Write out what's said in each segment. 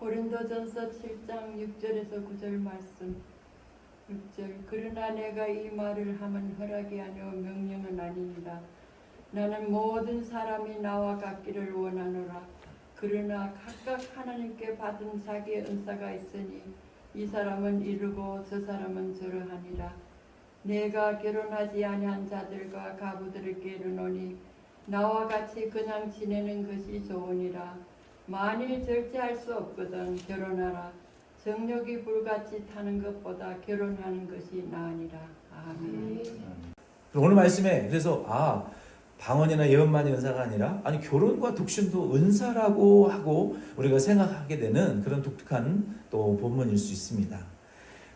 고린도전서 7장 6절에서 9절 말씀. 6절. 그러나 내가 이 말을 하면 허락이 아니오 명령은 아니니라. 나는 모든 사람이 나와 같기를 원하노라. 그러나 각각 하나님께 받은 자기의 은사가 있으니 이 사람은 이루고 저 사람은 저러하니라. 내가 결혼하지 아니한 자들과 가부들에게 이르노니 나와 같이 그냥 지내는 것이 좋으니라. 만일 절제할 수 없거든 결혼하라. 정욕이 불같이 타는 것보다 결혼하는 것이 나으니라. 아멘. 오늘 말씀에 그래서 방언이나 예언만이 은사가 아니라 결혼과 독신도 은사라고 하고 우리가 생각하게 되는 그런 독특한 또 본문일 수 있습니다.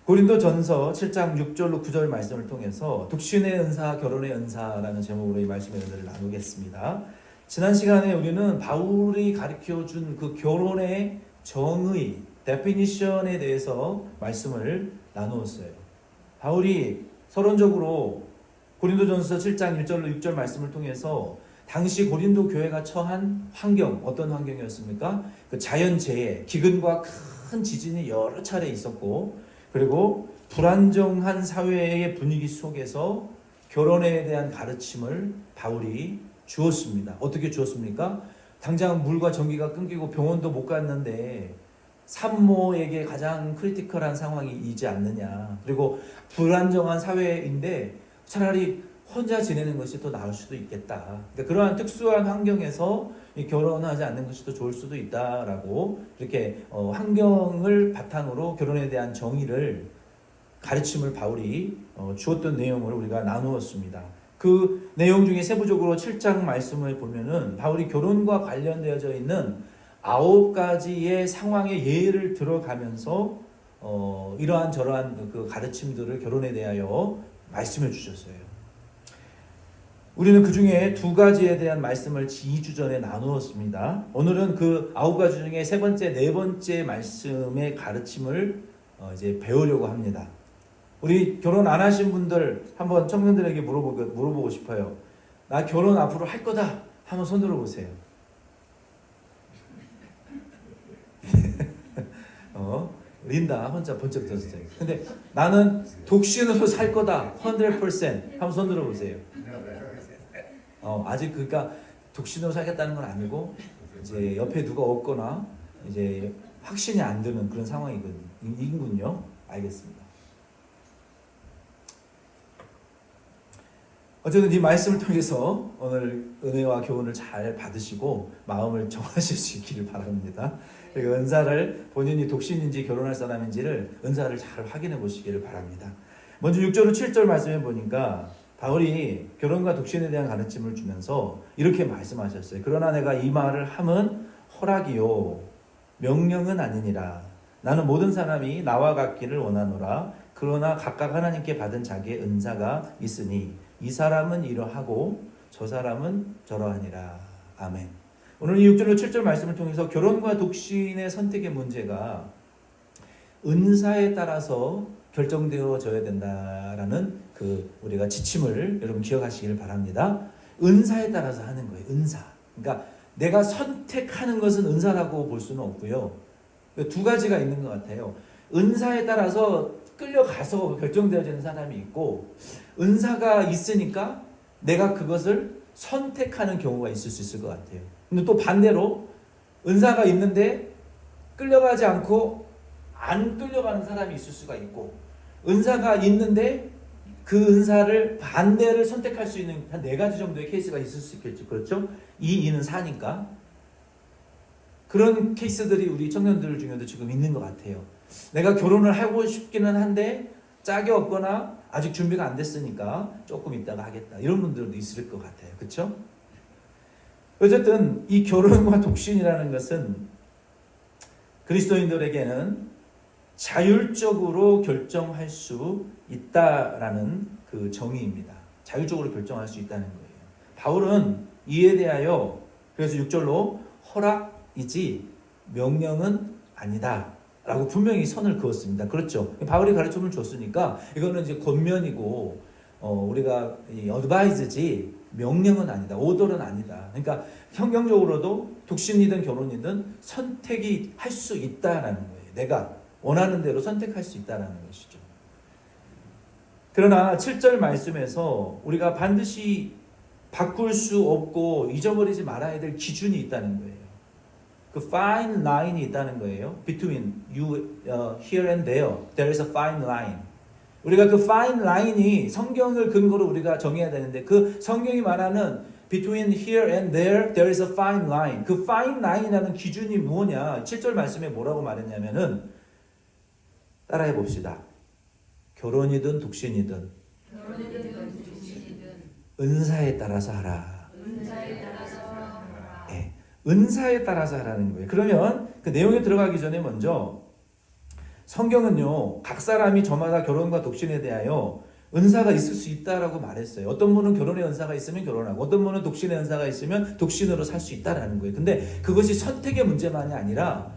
고린도전서 7장 6절로 9절 말씀을 통해서 독신의 은사, 결혼의 은사라는 제목으로 이 말씀의 은혜를 나누겠습니다. 지난 시간에 우리는 바울이 가르쳐준 그 결혼의 정의, 데피니션에 대해서 말씀을 나누었어요. 바울이 서론적으로 고린도전서 7장 1절로 6절 말씀을 통해서 당시 고린도 교회가 처한 환경, 어떤 환경이었습니까? 그 자연재해, 기근과 큰 지진이 여러 차례 있었고, 그리고 불안정한 사회의 분위기 속에서 결혼에 대한 가르침을 바울이 주었습니다. 어떻게 주었습니까? 당장 물과 전기가 끊기고 병원도 못 갔는데 산모에게 가장 크리티컬한 상황이 이지 않느냐. 그리고 불안정한 사회인데 차라리 혼자 지내는 것이 더 나을 수도 있겠다. 그러니까 그러한 특수한 환경에서 결혼하지 않는 것이 더 좋을 수도 있다라고 이렇게 환경을 바탕으로 결혼에 대한 정의를 가르침을 바울이 주었던 내용을 우리가 나누었습니다. 그 내용 중에 세부적으로 7장 말씀을 보면은 바울이 결혼과 관련되어져 있는 9가지의 상황의 예를 들어가면서 이러한 저러한 그 가르침들을 결혼에 대하여 말씀해 주셨어요. 우리는 그 중에 2가지에 대한 말씀을 2주 전에 나누었습니다. 오늘은 그 9가지 중에 3번째, 4번째 말씀의 가르침을 이제 배우려고 합니다. 우리 결혼 안 하신 분들 한번 청년들에게 물어보고 싶어요. 나 결혼 앞으로 할 거다. 한번 손 들어보세요. 린다 혼자 번쩍 들었어요. 근데 나는 독신으로 살 거다. 100% 한번 손 들어보세요. 아직 그러니까 독신으로 살겠다는 건 아니고 이제 옆에 누가 없거나 이제 확신이 안 드는 그런 상황이군요. 알겠습니다. 어쨌든 이 말씀을 통해서 오늘 은혜와 교훈을 잘 받으시고 마음을 정하실 수 있기를 바랍니다. 그리고 은사를 본인이 독신인지 결혼할 사람인지를 은사를 잘 확인해 보시기를 바랍니다. 먼저 6절로 7절 말씀해 보니까 바울이 결혼과 독신에 대한 가르침을 주면서 이렇게 말씀하셨어요. 그러나 내가 이 말을 함은 허락이요 명령은 아니니라. 나는 모든 사람이 나와 같기를 원하노라. 그러나 각각 하나님께 받은 자기의 은사가 있으니 이 사람은 이러하고 저 사람은 저러하니라. 아멘. 오늘 이 6절로 7절 말씀을 통해서 결혼과 독신의 선택의 문제가 은사에 따라서 결정되어져야 된다라는 그 우리가 지침을 여러분 기억하시기를 바랍니다. 은사에 따라서 하는 거예요. 은사. 그러니까 내가 선택하는 것은 은사라고 볼 수는 없고요. 2가지가 있는 것 같아요. 은사에 따라서 끌려가서 결정되어지는 사람이 있고 은사가 있으니까 내가 그것을 선택하는 경우가 있을 수 있을 것 같아요. 근데 또 반대로 은사가 있는데 끌려가지 않고 안 끌려가는 사람이 있을 수가 있고 은사가 있는데 그 은사를 반대를 선택할 수 있는 한 4가지 정도의 케이스가 있을 수 있겠죠. 그렇죠? 2, 2는 4니까 그런 케이스들이 우리 청년들 중에도 지금 있는 것 같아요. 내가 결혼을 하고 싶기는 한데 짝이 없거나 아직 준비가 안 됐으니까 조금 있다가 하겠다. 이런 분들도 있을 것 같아요. 그렇죠? 어쨌든 이 결혼과 독신이라는 것은 그리스도인들에게는 자율적으로 결정할 수 있다라는 그 정의입니다. 자율적으로 결정할 수 있다는 거예요. 바울은 이에 대하여 그래서 6절로 허락이지 명령은 아니다 라고 분명히 선을 그었습니다. 그렇죠. 바울이 가르침을 줬으니까 이거는 이제 권면이고 우리가 어드바이즈지 명령은 아니다. 오더는 아니다. 그러니까 성경적으로도 독신이든 결혼이든 선택이 할 수 있다라는 거예요. 내가 원하는 대로 선택할 수 있다라는 것이죠. 그러나 7절 말씀에서 우리가 반드시 바꿀 수 없고 잊어버리지 말아야 될 기준이 있다는 거예요. 그 fine line이 있다는 거예요. Between you here and there, there is a fine line. 우리가 그 fine line이 성경을 근거로 우리가 정해야 되는데 그 성경이 말하는 between here and there, there is a fine line. 그 fine line이라는 기준이 뭐냐? 7절 말씀에 뭐라고 말했냐면은 따라해 봅시다. 결혼이든 독신이든 은사에 따라서 하라. 네, 은사에 따라서 하라는 거예요. 그러면 그 내용에 들어가기 전에 먼저 성경은요, 각 사람이 저마다 결혼과 독신에 대하여 은사가 있을 수 있다라고 말했어요. 어떤 분은 결혼의 은사가 있으면 결혼하고, 어떤 분은 독신의 은사가 있으면 독신으로 살 수 있다라는 거예요. 근데 그것이 선택의 문제만이 아니라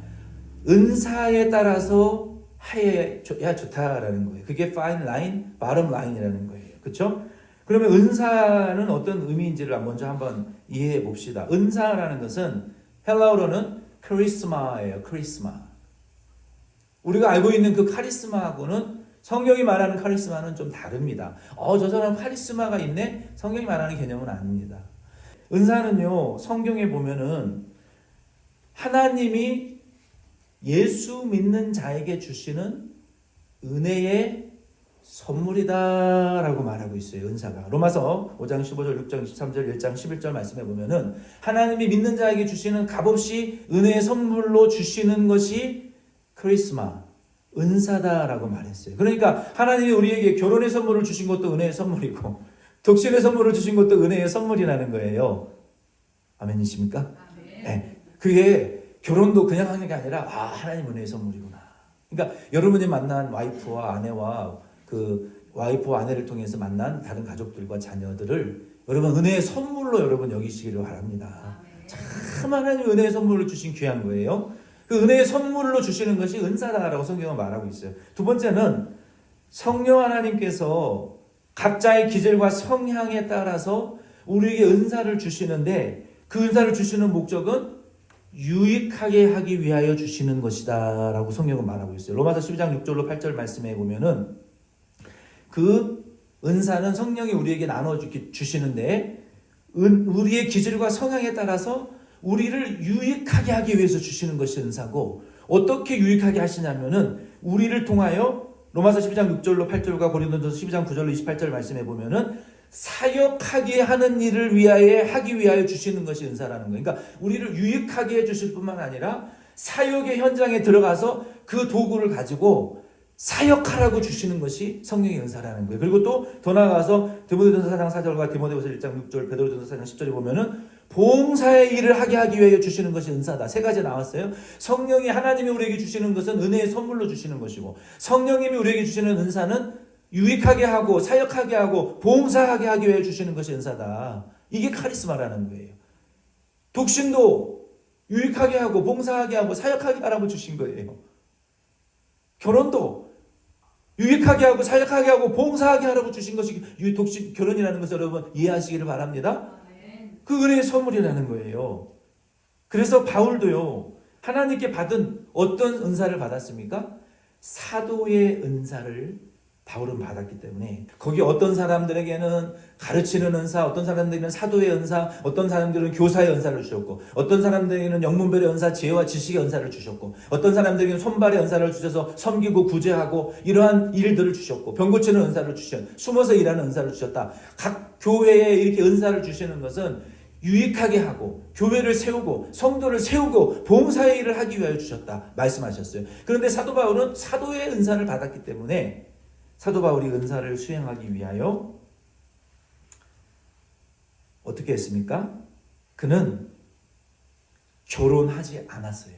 은사에 따라서 해야 좋다라는 거예요. 그게 fine line, bottom line이라는 거예요. 그렇죠? 그러면 은사는 어떤 의미인지를 먼저 한번 이해해 봅시다. 은사라는 것은 헬라어로는 크리스마예요. 크리스마. 우리가 알고 있는 그 카리스마하고는 성경이 말하는 카리스마는 좀 다릅니다. 저 사람 카리스마가 있네? 성경이 말하는 개념은 아닙니다. 은사는요, 성경에 보면은 하나님이 예수 믿는 자에게 주시는 은혜의 선물이다라고 말하고 있어요. 은사가. 로마서 5장 15절, 6장 13절, 1장 11절 말씀에 보면은 하나님이 믿는 자에게 주시는 값없이 은혜의 선물로 주시는 것이 크리스마, 은사다라고 말했어요. 그러니까 하나님이 우리에게 결혼의 선물을 주신 것도 은혜의 선물이고 독신의 선물을 주신 것도 은혜의 선물이라는 거예요. 아멘이십니까? 아멘. 네. 그게 결혼도 그냥 하는 게 아니라 하나님 은혜의 선물이구나. 그러니까 여러분이 만난 와이프와 아내와 그 와이프와 아내를 통해서 만난 다른 가족들과 자녀들을 여러분 은혜의 선물로 여러분 여기시기를 바랍니다. 참 하나님 은혜의 선물을 주신 귀한 거예요. 그 은혜의 선물로 주시는 것이 은사다라고 성경은 말하고 있어요. 두 번째는 성령 하나님께서 각자의 기질과 성향에 따라서 우리에게 은사를 주시는데 그 은사를 주시는 목적은 유익하게 하기 위하여 주시는 것이다 라고 성경은 말하고 있어요. 로마서 12장 6절로 8절 말씀에 보면은 그 은사는 성령이 우리에게 나눠 주시는데 우리의 기질과 성향에 따라서 우리를 유익하게 하기 위해서 주시는 것이 은사고, 어떻게 유익하게 하시냐면은 우리를 통하여 로마서 12장 6절로 8절과 고린도전서 12장 9절로 28절 말씀에 보면은 사역하게 하는 일을 하기 위하여 주시는 것이 은사라는 거예요. 그러니까 우리를 유익하게 해주실 뿐만 아니라 사역의 현장에 들어가서 그 도구를 가지고 사역하라고 주시는 것이 성령의 은사라는 거예요. 그리고 또 더 나아가서 디모데전서 4장 4절과 디모데후서 1장 6절, 베드로전서 4장 10절에 보면은 봉사의 일을 하게 하기 위해 주시는 것이 은사다. 세 가지 나왔어요. 성령이 하나님이 우리에게 주시는 것은 은혜의 선물로 주시는 것이고, 성령님이 우리에게 주시는 은사는 유익하게 하고 사역하게 하고 봉사하게 하기 위해 주시는 것이 은사다. 이게 카리스마라는 거예요. 독신도 유익하게 하고 봉사하게 하고 사역하게 하라고 주신 거예요. 결혼도 유익하게 하고 사역하게 하고 봉사하게 하라고 주신 것이 독신 결혼이라는 것을 여러분 이해하시기를 바랍니다. 그 은혜의 선물이라는 거예요. 그래서 바울도요, 하나님께 받은 어떤 은사를 받았습니까? 사도의 은사를 바울은 받았기 때문에 거기 어떤 사람들에게는 가르치는 은사, 어떤 사람들에게는 사도의 은사, 어떤 사람들은 교사의 은사를 주셨고, 어떤 사람들에게는 영문별의 은사, 지혜와 지식의 은사를 주셨고, 어떤 사람들에게는 손발의 은사를 주셔서 섬기고 구제하고 이러한 일들을 주셨고, 병 고치는 은사를 주셨고, 숨어서 일하는 은사를 주셨다. 각 교회에 이렇게 은사를 주시는 것은 유익하게 하고 교회를 세우고 성도를 세우고 봉사의 일을 하기 위하여 주셨다 말씀하셨어요. 그런데 사도 바울은 사도의 은사를 받았기 때문에 사도 바울이 은사를 수행하기 위하여 어떻게 했습니까? 그는 결혼하지 않았어요.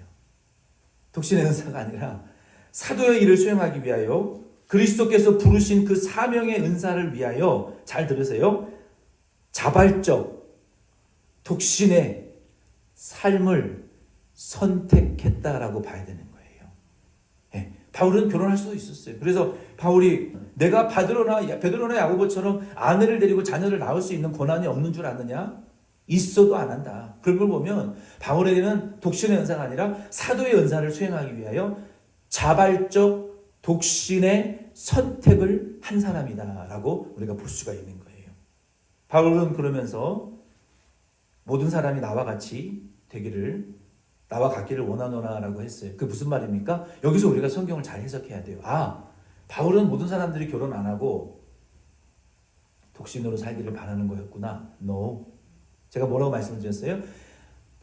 독신의 은사가 아니라 사도의 일을 수행하기 위하여 그리스도께서 부르신 그 사명의 은사를 위하여, 잘 들으세요, 자발적 독신의 삶을 선택했다라고 봐야 되는 거예요. 네. 바울은 결혼할 수도 있었어요. 그래서 바울이 내가 베드로나 야고보처럼 아내를 데리고 자녀를 낳을 수 있는 권한이 없는 줄 아느냐? 있어도 안 한다. 그런 걸 보면 바울에게는 독신의 은사가 아니라 사도의 은사를 수행하기 위하여 자발적 독신의 선택을 한 사람이다라고 우리가 볼 수가 있는 거예요. 바울은 그러면서 모든 사람이 나와 같기를 원하노라라고 했어요. 그게 무슨 말입니까? 여기서 우리가 성경을 잘 해석해야 돼요. 바울은 모든 사람들이 결혼 안 하고 독신으로 살기를 바라는 거였구나. No. 제가 뭐라고 말씀을 드렸어요?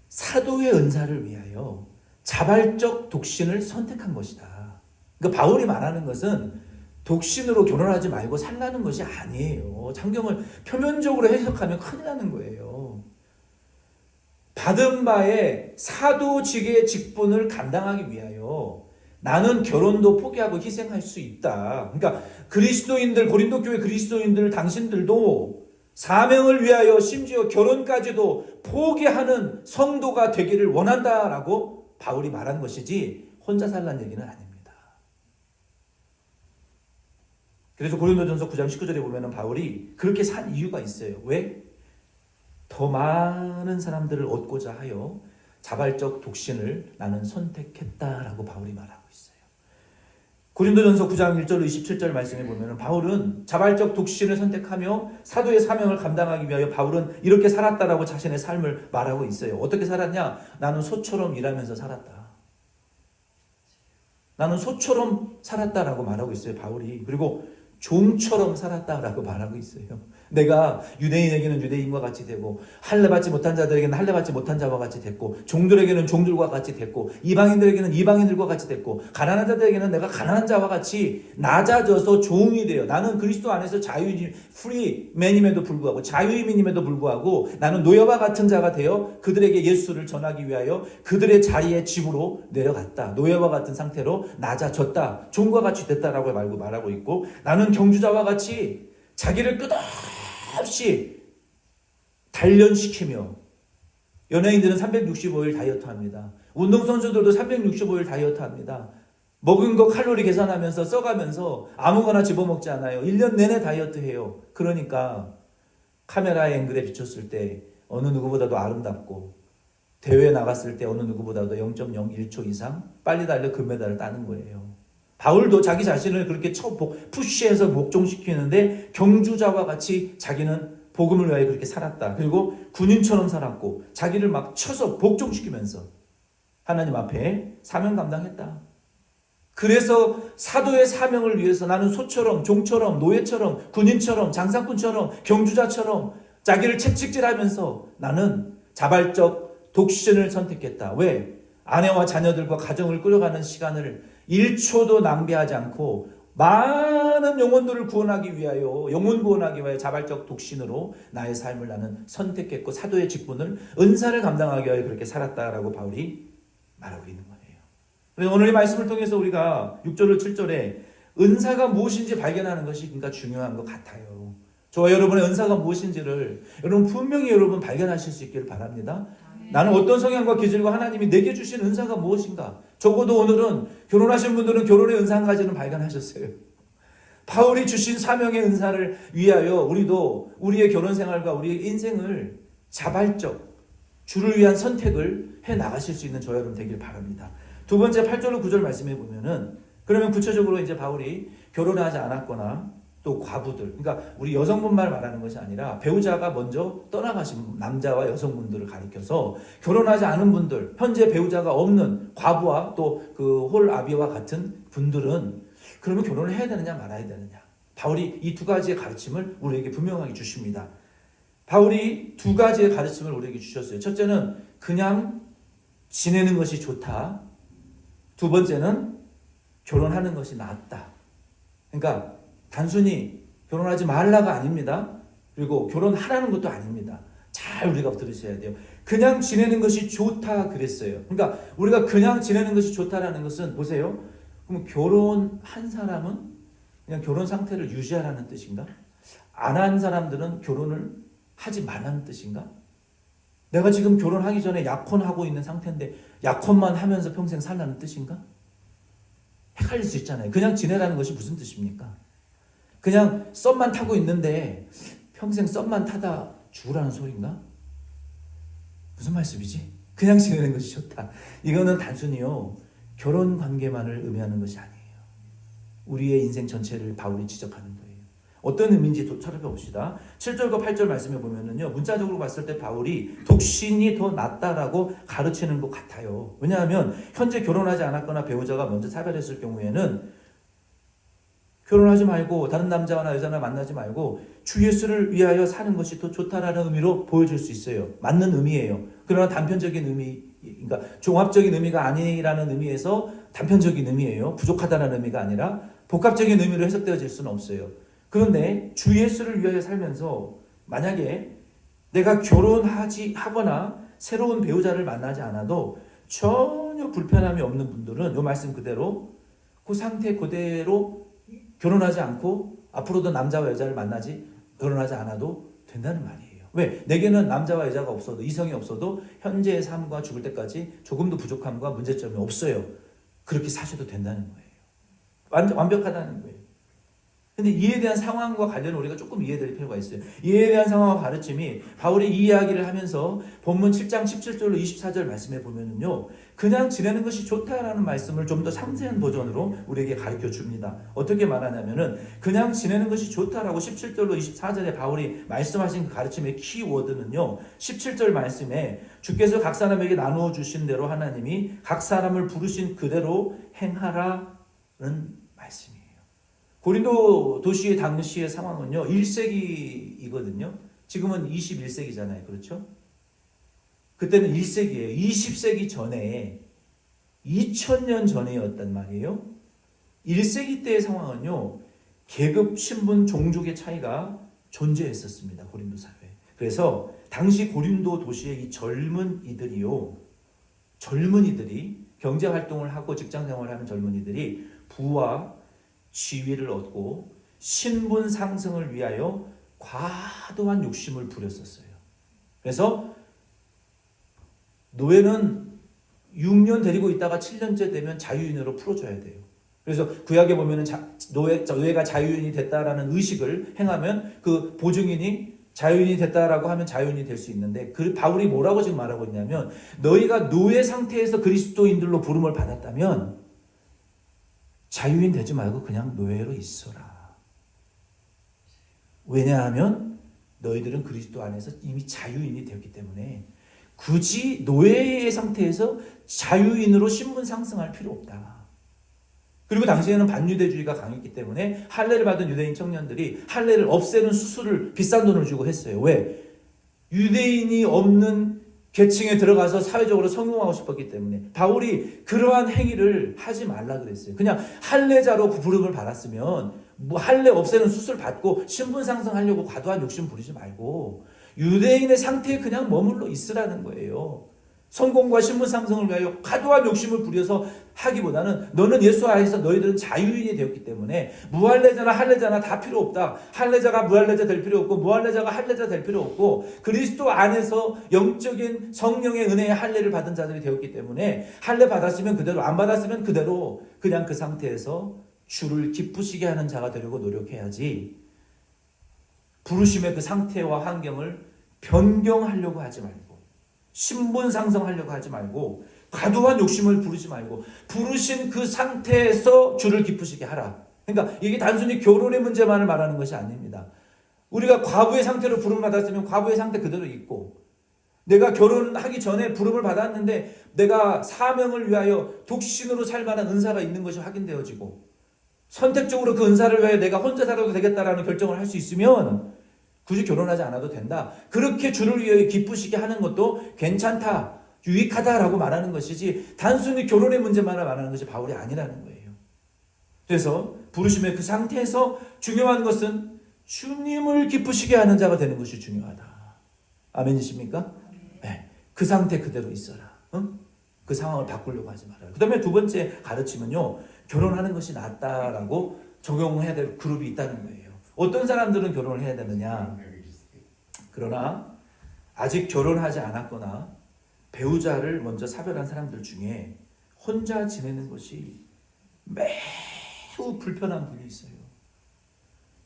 사도의 은사를 위하여 자발적 독신을 선택한 것이다. 그러니까 바울이 말하는 것은 독신으로 결혼하지 말고 살라는 것이 아니에요. 성경을 표면적으로 해석하면 큰일 나는 거예요. 받은 바의 사도직의 직분을 감당하기 위하여 나는 결혼도 포기하고 희생할 수 있다. 그러니까 그리스도인들, 고린도 교회 그리스도인들 당신들도 사명을 위하여 심지어 결혼까지도 포기하는 성도가 되기를 원한다라고 바울이 말한 것이지 혼자 살라는 얘기는 아닙니다. 그래서 고린도전서 9장 19절에 보면 바울이 그렇게 산 이유가 있어요. 왜? 더 많은 사람들을 얻고자 하여 자발적 독신을 나는 선택했다라고 바울이 말하고 있어요. 고린도전서 9장 1절 27절 말씀에 보면 바울은 자발적 독신을 선택하며 사도의 사명을 감당하기 위하여 바울은 이렇게 살았다라고 자신의 삶을 말하고 있어요. 어떻게 살았냐? 나는 소처럼 일하면서 살았다. 나는 소처럼 살았다라고 말하고 있어요. 바울이. 그리고 종처럼 살았다라고 말하고 있어요. 내가 유대인에게는 유대인과 같이 되고 할례받지 못한 자들에게는 할례받지 못한 자와 같이 됐고 종들에게는 종들과 같이 됐고 이방인들에게는 이방인들과 같이 됐고 가난한 자들에게는 내가 가난한 자와 같이 낮아져서 종이 돼요. 나는 그리스도 안에서 자유인 프리맨임에도 불구하고 자유인임에도 불구하고 나는 노예와 같은 자가 되어 그들에게 예수를 전하기 위하여 그들의 자리에 집으로 내려갔다. 노예와 같은 상태로 낮아졌다. 종과 같이 됐다라고 말하고 있고 나는 경주자와 같이 자기를 끝없이 단련시키며 연예인들은 365일 다이어트합니다. 운동선수들도 365일 다이어트합니다. 먹은 거 칼로리 계산하면서 써가면서 아무거나 집어먹지 않아요. 1년 내내 다이어트해요. 그러니까 카메라의 앵글에 비쳤을 때 어느 누구보다도 아름답고 대회에 나갔을 때 어느 누구보다도 0.01초 이상 빨리 달려 금메달을 따는 거예요. 바울도 자기 자신을 그렇게 푸시해서 목종시키는데 경주자와 같이 자기는 복음을 위하여 그렇게 살았다. 그리고 군인처럼 살았고 자기를 막 쳐서 복종시키면서 하나님 앞에 사명 감당했다. 그래서 사도의 사명을 위해서 나는 소처럼 종처럼 노예처럼 군인처럼 장사꾼처럼 경주자처럼 자기를 채찍질하면서 나는 자발적 독신을 선택했다. 왜? 아내와 자녀들과 가정을 끌어가는 시간을 1초도 낭비하지 않고 많은 영혼들을 구원하기 위하여 영혼 구원하기 위하여 자발적 독신으로 나의 삶을 나는 선택했고 사도의 직분을 은사를 감당하기 위하여 그렇게 살았다라고 바울이 말하고 있는 거예요. 그래서 오늘 이 말씀을 통해서 우리가 6절로 7절에 은사가 무엇인지 발견하는 것이 그러니까 중요한 것 같아요. 저와 여러분의 은사가 무엇인지를 여러분 분명히 여러분 발견하실 수 있기를 바랍니다. 나는 어떤 성향과 기질과 하나님이 내게 주신 은사가 무엇인가? 적어도 오늘은 결혼하신 분들은 결혼의 은사 한 가지는 발견하셨어요. 바울이 주신 사명의 은사를 위하여 우리도 우리의 결혼 생활과 우리의 인생을 자발적 주를 위한 선택을 해 나가실 수 있는 저 여러분 되길 바랍니다. 두 번째 8절로 9절 말씀해 보면은 그러면 구체적으로 이제 바울이 결혼하지 않았거나 또 과부들, 그러니까 우리 여성분만 말하는 것이 아니라 배우자가 먼저 떠나가신 남자와 여성분들을 가리켜서 결혼하지 않은 분들, 현재 배우자가 없는 과부와 또 그 홀아비와 같은 분들은 그러면 결혼을 해야 되느냐 말아야 되느냐. 바울이 이 두 가지의 가르침을 우리에게 분명하게 주십니다. 바울이 두 가지의 가르침을 우리에게 주셨어요. 첫째는 그냥 지내는 것이 좋다. 두 번째는 결혼하는 것이 낫다. 그러니까 단순히 결혼하지 말라가 아닙니다. 그리고 결혼하라는 것도 아닙니다. 잘 우리가 들으셔야 돼요. 그냥 지내는 것이 좋다 그랬어요. 그러니까 우리가 그냥 지내는 것이 좋다라는 것은 보세요. 그럼 결혼한 사람은 그냥 결혼 상태를 유지하라는 뜻인가? 안 한 사람들은 결혼을 하지 말라는 뜻인가? 내가 지금 결혼하기 전에 약혼하고 있는 상태인데 약혼만 하면서 평생 살라는 뜻인가? 헷갈릴 수 있잖아요. 그냥 지내라는 것이 무슨 뜻입니까? 그냥 썸만 타고 있는데 평생 썸만 타다 죽으라는 소린가? 무슨 말씀이지? 그냥 지내는 것이 좋다. 이거는 단순히요 결혼 관계만을 의미하는 것이 아니에요. 우리의 인생 전체를 바울이 지적하는 거예요. 어떤 의미인지 살펴봅시다. 7절과 8절 말씀에 보면은요 문자적으로 봤을 때 바울이 독신이 더 낫다라고 가르치는 것 같아요. 왜냐하면 현재 결혼하지 않았거나 배우자가 먼저 사별했을 경우에는 결혼하지 말고 다른 남자나 여자나 만나지 말고 주 예수를 위하여 사는 것이 더 좋다라는 의미로 보여줄 수 있어요. 맞는 의미예요. 그러나 단편적인 의미, 그러니까 종합적인 의미가 아니라는 의미에서 단편적인 의미예요. 부족하다는 의미가 아니라 복합적인 의미로 해석되어질 수는 없어요. 그런데 주 예수를 위하여 살면서 만약에 내가 하거나 새로운 배우자를 만나지 않아도 전혀 불편함이 없는 분들은 이 말씀 그대로 그 상태 그대로 결혼하지 않고 앞으로도 남자와 여자를 결혼하지 않아도 된다는 말이에요. 왜? 내게는 남자와 여자가 없어도 이성이 없어도 현재의 삶과 죽을 때까지 조금도 부족함과 문제점이 없어요. 그렇게 사셔도 된다는 거예요. 완벽하다는 거예요. 근데 이에 대한 상황과 관련을 우리가 조금 이해될 필요가 있어요. 이에 대한 상황과 가르침이 바울이 이 이야기를 하면서 본문 7장 17절로 24절 말씀에 보면은요, 그냥 지내는 것이 좋다라는 말씀을 좀 더 상세한 버전으로 우리에게 가르쳐 줍니다. 어떻게 말하냐면은 그냥 지내는 것이 좋다라고 17절로 24절에 바울이 말씀하신 그 가르침의 키워드는요, 17절 말씀에 주께서 각 사람에게 나누어 주신 대로 하나님이 각 사람을 부르신 그대로 행하라는 말씀이에요. 고린도 도시의 당시의 상황은요 1세기이거든요. 지금은 21세기잖아요. 그렇죠? 그때는 1세기예요. 20세기 전에 2000년 전이었단 말이에요. 1세기 때의 상황은요 계급, 신분, 종족의 차이가 존재했었습니다. 고린도 사회에. 그래서 당시 고린도 도시의 이 젊은이들이 경제활동을 하고 직장생활을 하는 젊은이들이 부와 지위를 얻고 신분 상승을 위하여 과도한 욕심을 부렸었어요. 그래서 노예는 6년 데리고 있다가 7년째 되면 자유인으로 풀어줘야 돼요. 그래서 구약에 보면은 노예가 자유인이 됐다라는 의식을 행하면 그 보증인이 자유인이 됐다라고 하면 자유인이 될 수 있는데 그 바울이 뭐라고 지금 말하고 있냐면 너희가 노예 상태에서 그리스도인들로 부름을 받았다면 자유인 되지 말고 그냥 노예로 있어라. 왜냐하면 너희들은 그리스도 안에서 이미 자유인이 되었기 때문에 굳이 노예의 상태에서 자유인으로 신분 상승할 필요 없다. 그리고 당시에는 반유대주의가 강했기 때문에 할례를 받은 유대인 청년들이 할례를 없애는 수술을 비싼 돈을 주고 했어요. 왜? 유대인이 없는 계층에 들어가서 사회적으로 성공하고 싶었기 때문에 바울이 그러한 행위를 하지 말라 그랬어요. 그냥 할례자로 부름을 받았으면 뭐 할례 없애는 수술 받고 신분 상승하려고 과도한 욕심 부리지 말고 유대인의 상태에 그냥 머물러 있으라는 거예요. 성공과 신분 상승을 위하여 과도한 욕심을 부려서 하기보다는 너는 예수 안에서 너희들은 자유인이 되었기 때문에 무할례자나 할례자나 다 필요 없다. 할례자가 무할례자 될 필요 없고 무할례자가 할례자 될 필요 없고 그리스도 안에서 영적인 성령의 은혜의 할례를 받은 자들이 되었기 때문에 할례 받았으면 그대로 안 받았으면 그대로 그냥 그 상태에서 주를 기쁘시게 하는 자가 되려고 노력해야지 부르심의 그 상태와 환경을 변경하려고 하지 말고 신분 상승하려고 하지 말고 과도한 욕심을 부르지 말고 부르신 그 상태에서 주를 기쁘시게 하라. 그러니까 이게 단순히 결혼의 문제만을 말하는 것이 아닙니다. 우리가 과부의 상태로 부름을 받았으면 과부의 상태 그대로 있고 내가 결혼하기 전에 부름을 받았는데 내가 사명을 위하여 독신으로 살 만한 은사가 있는 것이 확인되어지고 선택적으로 그 은사를 위하여 내가 혼자 살아도 되겠다라는 결정을 할 수 있으면 굳이 결혼하지 않아도 된다. 그렇게 주를 위해 기쁘시게 하는 것도 괜찮다, 유익하다라고 말하는 것이지 단순히 결혼의 문제만을 말하는 것이 바울이 아니라는 거예요. 그래서 부르심의 그 상태에서 중요한 것은 주님을 기쁘시게 하는 자가 되는 것이 중요하다. 아멘이십니까? 네, 그 상태 그대로 있어라. 응? 그 상황을 바꾸려고 하지 말아요. 그 다음에 두 번째 가르침은요, 결혼하는 것이 낫다라고 적용해야 될 그룹이 있다는 거예요. 어떤 사람들은 결혼을 해야 되느냐? 그러나 아직 결혼하지 않았거나 배우자를 먼저 사별한 사람들 중에 혼자 지내는 것이 매우 불편한 분이 있어요.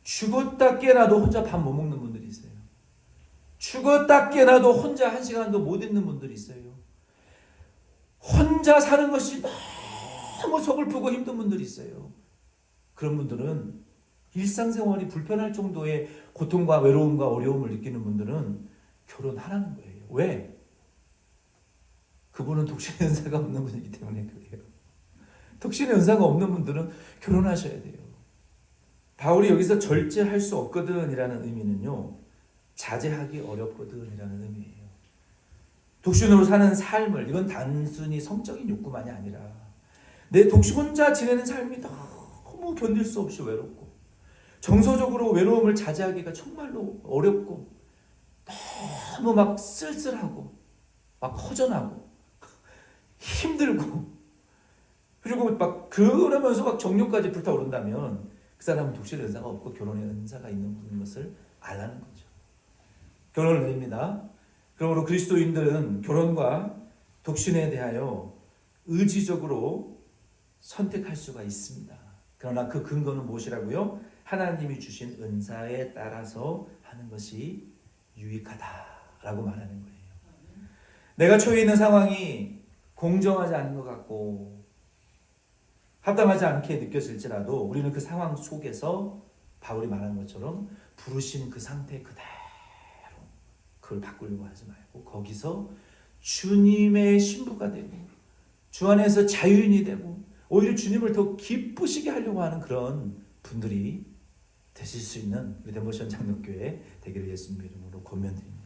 죽었다 깨나도 혼자 밥 못 먹는 분들이 있어요. 죽었다 깨나도 혼자 1시간도 못 있는 분들이 있어요. 혼자 사는 것이 너무 서글프고 힘든 분들이 있어요. 그런 분들은 일상생활이 불편할 정도의 고통과 외로움과 어려움을 느끼는 분들은 결혼하라는 거예요. 왜? 그분은 독신의 은사가 없는 분이기 때문에 그래요. 독신의 은사가 없는 분들은 결혼하셔야 돼요. 바울이 여기서 절제할 수 없거든 이라는 의미는요, 자제하기 어렵거든 이라는 의미예요. 독신으로 사는 삶을, 이건 단순히 성적인 욕구만이 아니라 내 혼자 지내는 삶이 너무 견딜 수 없이 외롭고 정서적으로 외로움을 자제하기가 정말로 어렵고 너무 막 쓸쓸하고 막 허전하고 힘들고, 그리고 막 그러면서 막 정욕까지 불타오른다면 그 사람은 독신의 은사가 없고 결혼의 은사가 있는 분인 것을 알라는 거죠. 결론을 내립니다. 그러므로 그리스도인들은 결혼과 독신에 대하여 의지적으로 선택할 수가 있습니다. 그러나 그 근거는 무엇이라고요? 하나님이 주신 은사에 따라서 하는 것이 유익하다라고 말하는 거예요. 내가 처해 있는 상황이 공정하지 않은 것 같고 합당하지 않게 느껴질지라도 우리는 그 상황 속에서 바울이 말한 것처럼 부르신 그 상태 그대로 그걸 바꾸려고 하지 말고 거기서 주님의 신부가 되고 주 안에서 자유인이 되고 오히려 주님을 더 기쁘시게 하려고 하는 그런 분들이 되실 수 있는 리데모션 장로교회 되기를 예수님 이름으로 권면드립니다.